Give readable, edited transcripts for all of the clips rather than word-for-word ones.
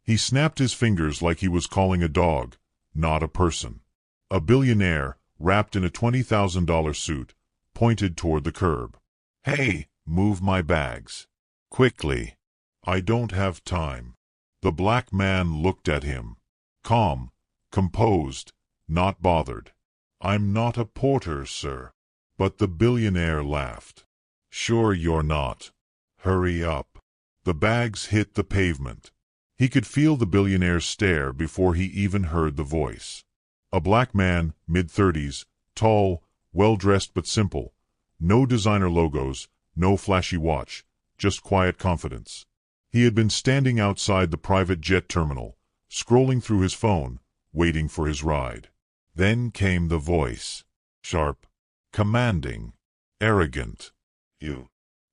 He snapped his fingers like he was calling a dog, not a person. A billionaire, wrapped in a $20,000 suit, pointed toward the curb. "Hey, move my bags. Quickly. I don't have time." The black man looked at him. Calm, composed, not bothered. "I'm not a porter, sir." But the billionaire laughed. "Sure you're not. Hurry up." The bags hit the pavement. He could feel the billionaire's stare before he even heard the voice. A black man, mid-30s, tall, well-dressed but simple. No designer logos, no flashy watch, just quiet confidence. He had been standing outside the private jet terminal, scrolling through his phone, waiting for his ride. Then came the voice. Sharp, commanding, arrogant. "You.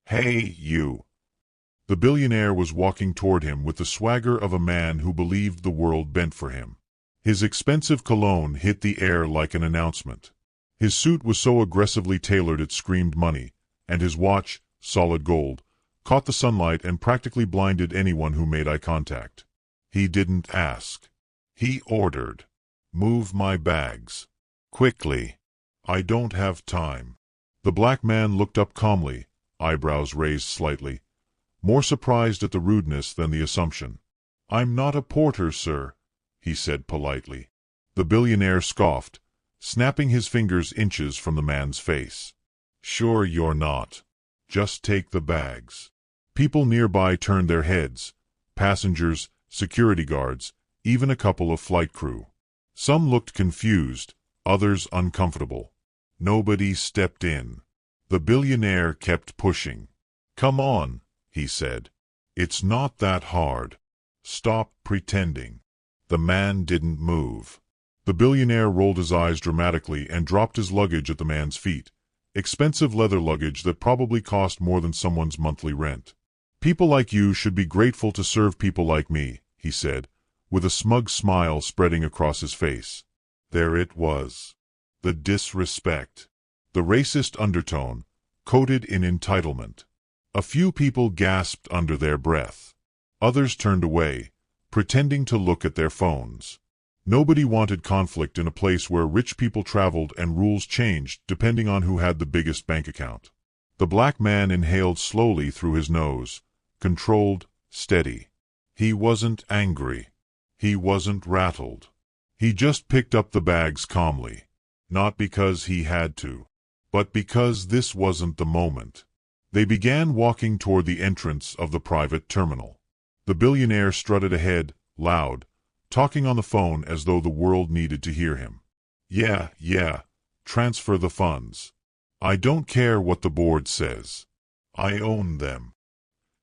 Hey, you." The billionaire was walking toward him with the swagger of a man who believed the world bent for him. His expensive cologne hit the air like an announcement. His suit was so aggressively tailored it screamed money, and his watch, solid gold, caught the sunlight and practically blinded anyone who made eye contact. He didn't ask. He ordered. "Move my bags. Quickly. I don't have time." The black man looked up calmly, eyebrows raised slightly, more surprised at the rudeness than the assumption. "I'm not a porter, sir," he said politely. The billionaire scoffed, snapping his fingers inches from the man's face. "Sure you're not. Just take the bags." People nearby turned their heads. Passengers, security guards, even a couple of flight crew. Some looked confused, others uncomfortable. Nobody stepped in. The billionaire kept pushing. "Come on," he said. "It's not that hard. Stop pretending." The man didn't move. The billionaire rolled his eyes dramatically and dropped his luggage at the man's feet. Expensive leather luggage that probably cost more than someone's monthly rent. "People like you should be grateful to serve people like me," he said, with a smug smile spreading across his face. There it was. The disrespect. The racist undertone, coated in entitlement. A few people gasped under their breath. Others turned away, pretending to look at their phones. Nobody wanted conflict in a place where rich people traveled and rules changed depending on who had the biggest bank account. The black man inhaled slowly through his nose, controlled, steady. He wasn't angry. He wasn't rattled. He just picked up the bags calmly. Not because he had to, but because this wasn't the moment. They began walking toward the entrance of the private terminal. The billionaire strutted ahead, loud, talking on the phone as though the world needed to hear him. Yeah, transfer the funds. I don't care what the board says. I own them."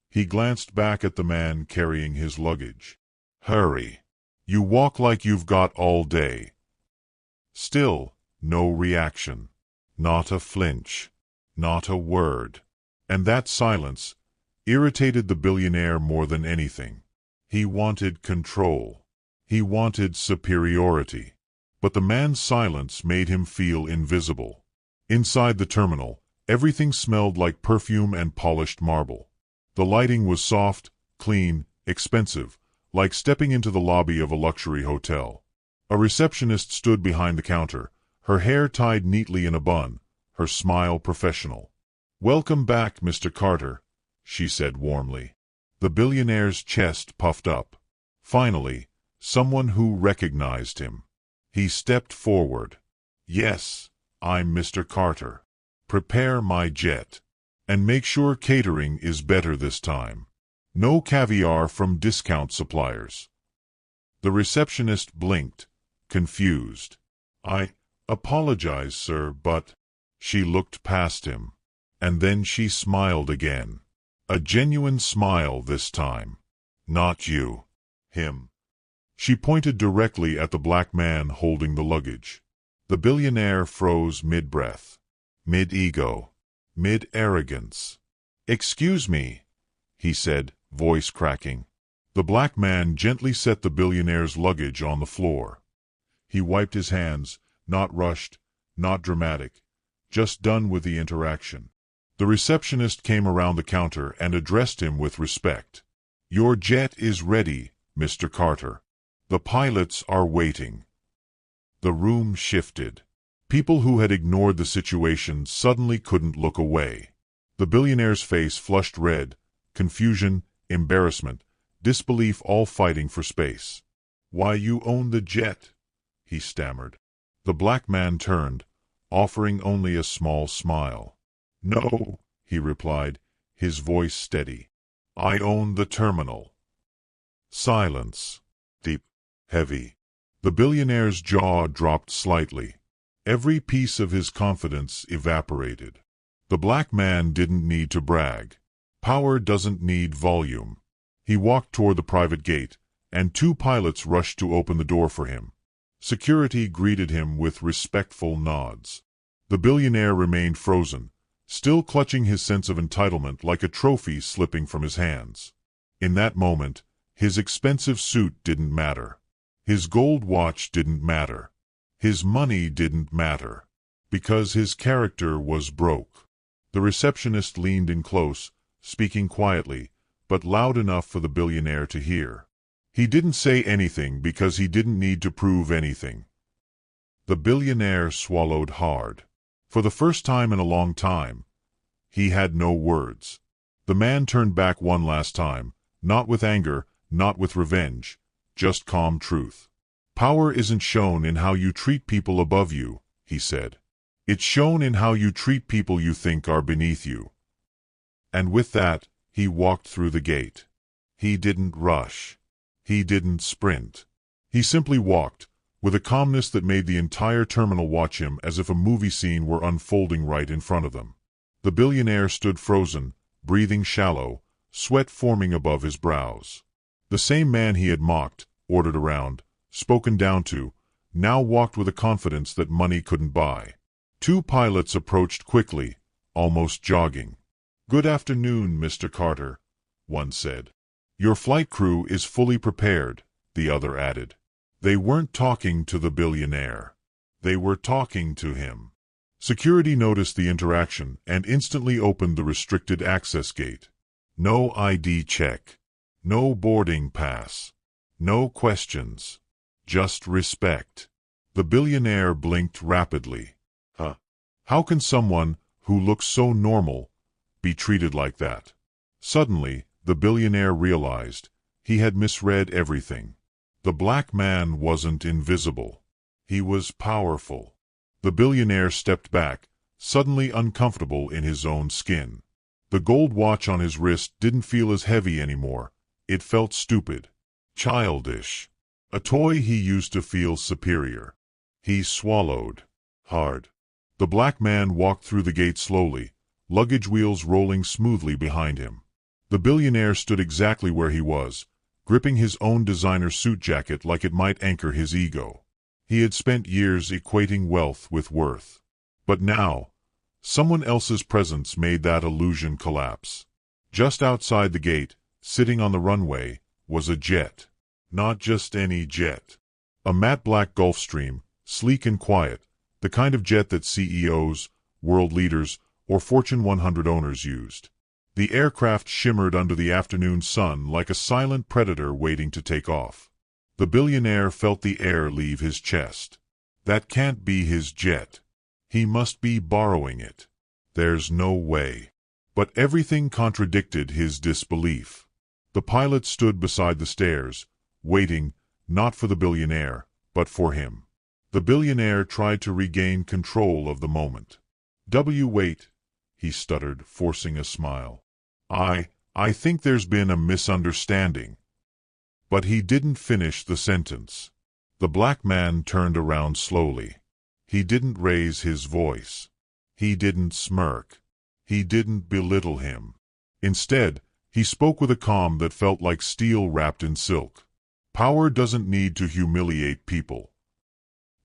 He glanced back at the man carrying his luggage. "Hurry. You walk like you've got all day." Still, no reaction. Not a flinch. Not a word. And that silence irritated the billionaire more than anything. He wanted control. He wanted superiority. But the man's silence made him feel invisible. Inside the terminal, everything smelled like perfume and polished marble. The lighting was soft, clean, expensive, like stepping into the lobby of a luxury hotel. A receptionist stood behind the counter, her hair tied neatly in a bun, her smile professional. "Welcome back, Mr. Carter," she said warmly. The billionaire's chest puffed up. Finally, someone who recognized him. He stepped forward. "Yes, I'm Mr. Carter. Prepare my jet. And make sure catering is better this time. No caviar from discount suppliers." The receptionist blinked, confused. "I apologize, sir, but—" She looked past him. And then she smiled again. A genuine smile this time. "Not you. Him." She pointed directly at the black man holding the luggage. The billionaire froze mid-breath, mid-ego, mid-arrogance. "Excuse me," he said, voice cracking. The black man gently set the billionaire's luggage on the floor. He wiped his hands, not rushed, not dramatic, just done with the interaction. The receptionist came around the counter and addressed him with respect. "Your jet is ready, Mr. Carter. The pilots are waiting." The room shifted. People who had ignored the situation suddenly couldn't look away. The billionaire's face flushed red, confusion, embarrassment, disbelief all fighting for space. "Why, you own the jet," he stammered. The black man turned, offering only a small smile. "No," he replied, his voice steady. "I own the terminal." Silence. Deep. Heavy. The billionaire's jaw dropped slightly. Every piece of his confidence evaporated. The black man didn't need to brag. Power doesn't need volume. He walked toward the private gate, and two pilots rushed to open the door for him. Security greeted him with respectful nods. The billionaire remained frozen, still clutching his sense of entitlement like a trophy slipping from his hands. In that moment, his expensive suit didn't matter. His gold watch didn't matter. His money didn't matter. Because his character was broke. The receptionist leaned in close, speaking quietly, but loud enough for the billionaire to hear. He didn't say anything because he didn't need to prove anything. The billionaire swallowed hard. For the first time in a long time, he had no words. The man turned back one last time, not with anger, not with revenge, just calm truth. "Power isn't shown in how you treat people above you," he said. "It's shown in how you treat people you think are beneath you." And with that, he walked through the gate. He didn't rush. He didn't sprint. He simply walked, with a calmness that made the entire terminal watch him as if a movie scene were unfolding right in front of them. The billionaire stood frozen, breathing shallow, sweat forming above his brows. The same man he had mocked, ordered around, spoken down to, now walked with a confidence that money couldn't buy. Two pilots approached quickly, almost jogging. "Good afternoon, Mr. Carter," one said. "Your flight crew is fully prepared," the other added. They weren't talking to the billionaire. They were talking to him. Security noticed the interaction and instantly opened the restricted access gate. No ID check. No boarding pass. No questions. Just respect. The billionaire blinked rapidly. How can someone, who looks so normal, be treated like that? Suddenly, the billionaire realized he had misread everything. The black man wasn't invisible. He was powerful. The billionaire stepped back, suddenly uncomfortable in his own skin. The gold watch on his wrist didn't feel as heavy anymore. It felt stupid. Childish. A toy he used to feel superior. He swallowed. Hard. The black man walked through the gate slowly, luggage wheels rolling smoothly behind him. The billionaire stood exactly where he was, gripping his own designer suit jacket like it might anchor his ego. He had spent years equating wealth with worth. But now, someone else's presence made that illusion collapse. Just outside the gate, sitting on the runway, was a jet. Not just any jet. A matte black Gulfstream, sleek and quiet, the kind of jet that CEOs, world leaders, or Fortune 100 owners used. The aircraft shimmered under the afternoon sun like a silent predator waiting to take off. The billionaire felt the air leave his chest. That can't be his jet. He must be borrowing it. There's no way. But everything contradicted his disbelief. The pilot stood beside the stairs, waiting, not for the billionaire, but for him. The billionaire tried to regain control of the moment. "Wait," he stuttered, forcing a smile. I think there's been a misunderstanding." But he didn't finish the sentence. The black man turned around slowly. He didn't raise his voice. He didn't smirk. He didn't belittle him. Instead, he spoke with a calm that felt like steel wrapped in silk. "Power doesn't need to humiliate people."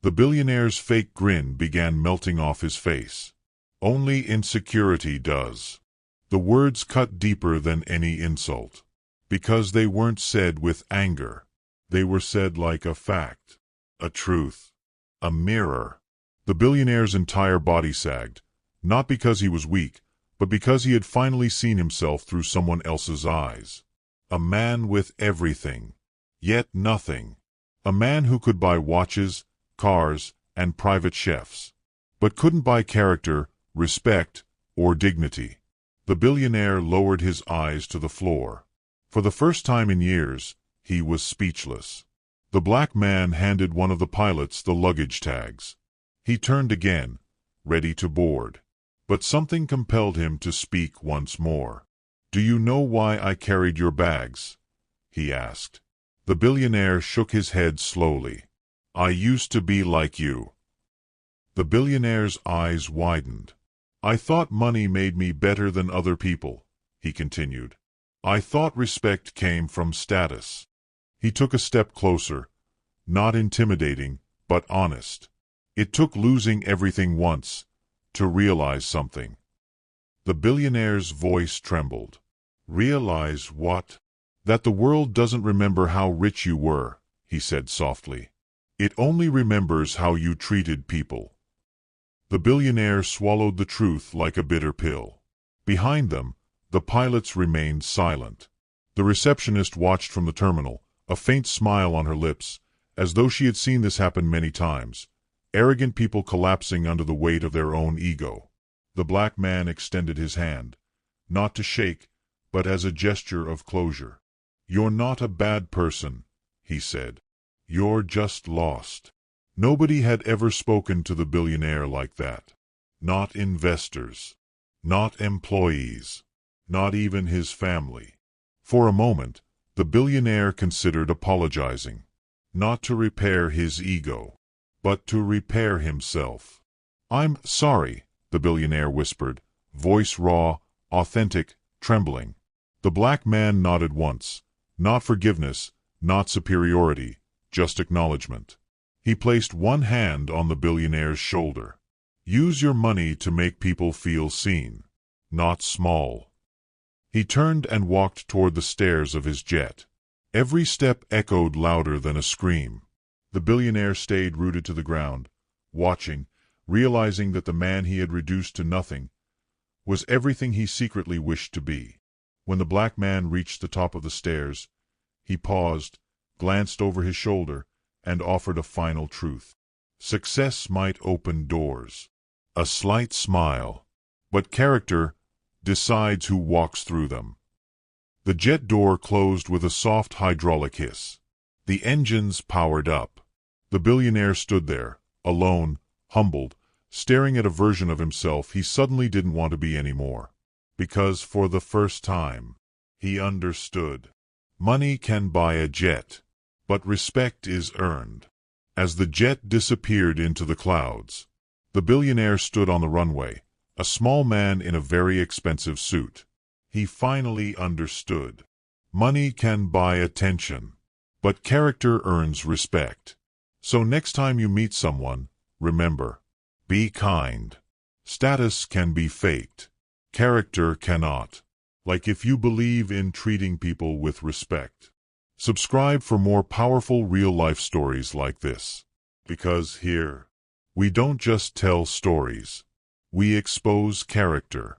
The billionaire's fake grin began melting off his face. "Only insecurity does." The words cut deeper than any insult. Because they weren't said with anger. They were said like a fact. A truth. A mirror. The billionaire's entire body sagged, not because he was weak, but because he had finally seen himself through someone else's eyes. A man with everything, Yet nothing. A man who could buy watches, cars, and private chefs, but couldn't buy character, respect, or dignity. The billionaire lowered his eyes to the floor. For the first time in years, he was speechless. The black man handed one of the pilots the luggage tags. He turned again, ready to board. But something compelled him to speak once more. "Do you know why I carried your bags?" he asked. The billionaire shook his head slowly. "I used to be like you." The billionaire's eyes widened. "I thought money made me better than other people," he continued. "I thought respect came from status." He took a step closer, not intimidating, but honest. It took losing everything once to realize something. The billionaire's voice trembled. "Realize what?" "That the world doesn't remember how rich you were," he said softly. "It only remembers how you treated people." The billionaire swallowed the truth like a bitter pill. Behind them, the pilots remained silent. The receptionist watched from the terminal, a faint smile on her lips, as though she had seen this happen many times. Arrogant people collapsing under the weight of their own ego. The black man extended his hand, not to shake, but as a gesture of closure. "You're not a bad person," he said. "You're just lost." Nobody had ever spoken to the billionaire like that. Not investors. Not employees. Not even his family. For a moment, the billionaire considered apologizing. Not to repair his ego, but to repair himself. "I'm sorry," the billionaire whispered, voice raw, authentic, trembling. The black man nodded once. Not forgiveness, not superiority, just acknowledgement. He placed one hand on the billionaire's shoulder. "Use your money to make people feel seen, not small." He turned and walked toward the stairs of his jet. Every step echoed louder than a scream. The billionaire stayed rooted to the ground, watching, realizing that the man he had reduced to nothing was everything he secretly wished to be. When the black man reached the top of the stairs, he paused, glanced over his shoulder, and offered a final truth. Success might open doors. A slight smile. But character decides who walks through them. The jet door closed with a soft hydraulic hiss. The engines powered up. The billionaire stood there, alone, humbled, staring at a version of himself he suddenly didn't want to be anymore. Because for the first time, he understood. Money can buy a jet, but respect is earned. As the jet disappeared into the clouds, the billionaire stood on the runway, a small man in a very expensive suit. He finally understood. Money can buy attention, but character earns respect. So next time you meet someone, remember, be kind. Status can be faked. Character cannot. Like if you believe in treating people with respect. Subscribe for more powerful real-life stories like this. Because here, we don't just tell stories. We expose character.